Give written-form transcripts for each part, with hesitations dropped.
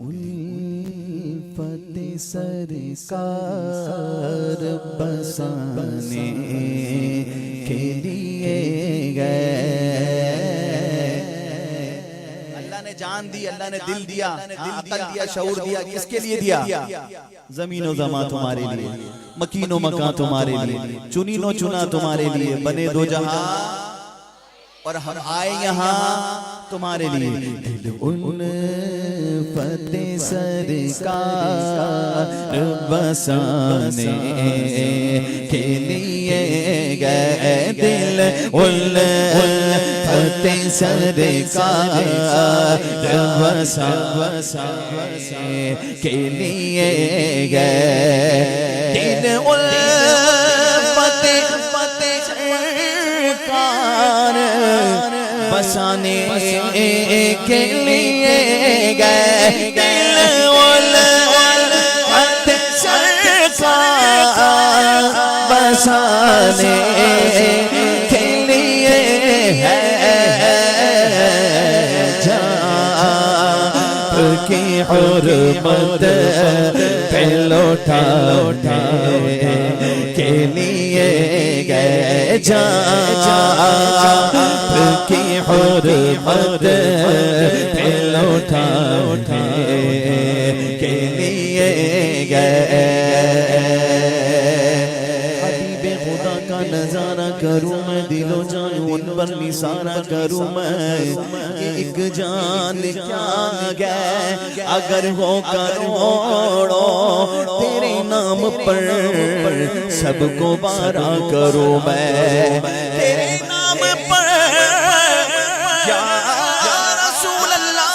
الفت سرکار بسانے کے لیے گئے. اللہ نے جان دی, اللہ نے دل دیا, عقل دیا, شعور دیا. کس کے لیے دیا؟ زمین و زمان تمہارے لیے, مکین و مکان تمہارے لیے, چنین و چنا تمہارے لیے, بنے دو جہاں اور ہم آئے یہاں تمہارے لیے. دل الفت سرکار بسانے کے لیے گئے. دل الفت سرکار بسانے کے لیے گئے. دل الفت سرکار بسانے کے لیے گئے. دل الفت سرکار بسانے کے لیے ہے. جان کی حرمت پہ لوٹانے کے لیے گئے. جان کی حرمت پہ لوٹانے کے لیے گئے. حبیب خدا کا نظارہ کروں میں, دل و جان ان پر نثارہ کروں میں. ایک جان کیا گئے اگر ہو کروڑوں, تیرے نام پر سب کو بارہ کروں میں. تیرے نام پر یا رسول اللہ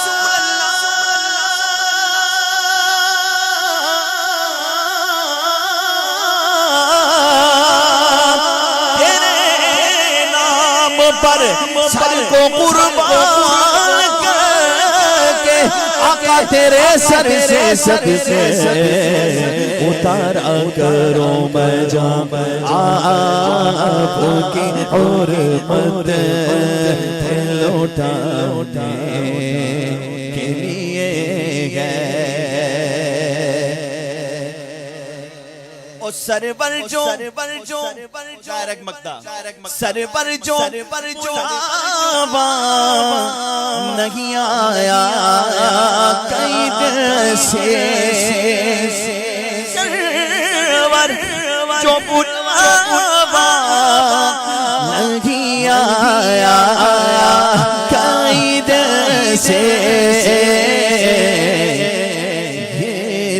پر سر کو قربان کر کے آقا تیرے سر سے صدقے اتارا کروں میں جان. آپ کی حرمت پہ لوٹانے کے لیے گئے. سرور جو شارک مقدہ سرور جو نہیں آیا قید سے. سرور جو نہیں آیا قید سے.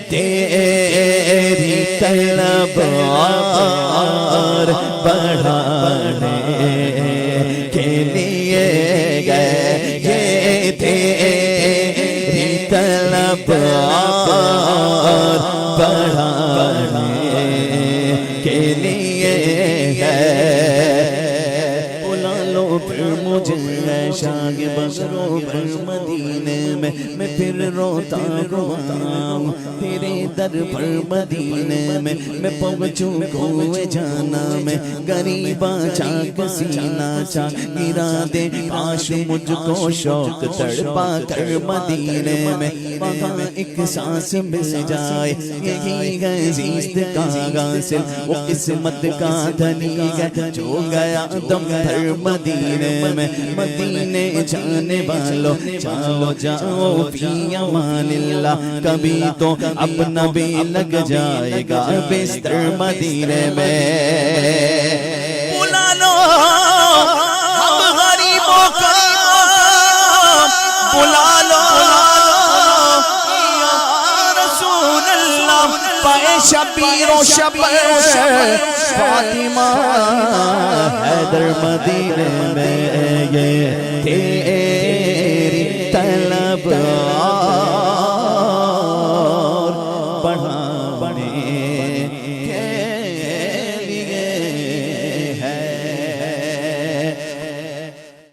تیری طلب اور بڑھانے کے لیے گئے. یہ تیری طلب اور بڑھانے کے لیے گئے. بلا لو پھر مجھے شاگ بغرو بر مدینے میں پھر روتا ہوں تیرے در پر مدینے میں پہنچوں کوئے جانا میں. غریبا چاک سینہ چاک گرا دے کاش مجھ کو شوق تڑپا کر مدینے میں وہاں ایک سانس مل جائے. یہی ہے زیست کا غاسل, وہ قسمت کا دھنی ہے جو گیا دم بھر مدینے میں. مدینے جانے والو چلو جاؤ فی امان اللہ, کبھی تو اپنا بھی لگ جائے گا بستر مدینے میں. بلا لو ہم غریبوں کو, بلا لو یا رسول اللہ. پائے شبیر و شبیر فاطمہ حیدر مدینے میں. یہ تیری طلب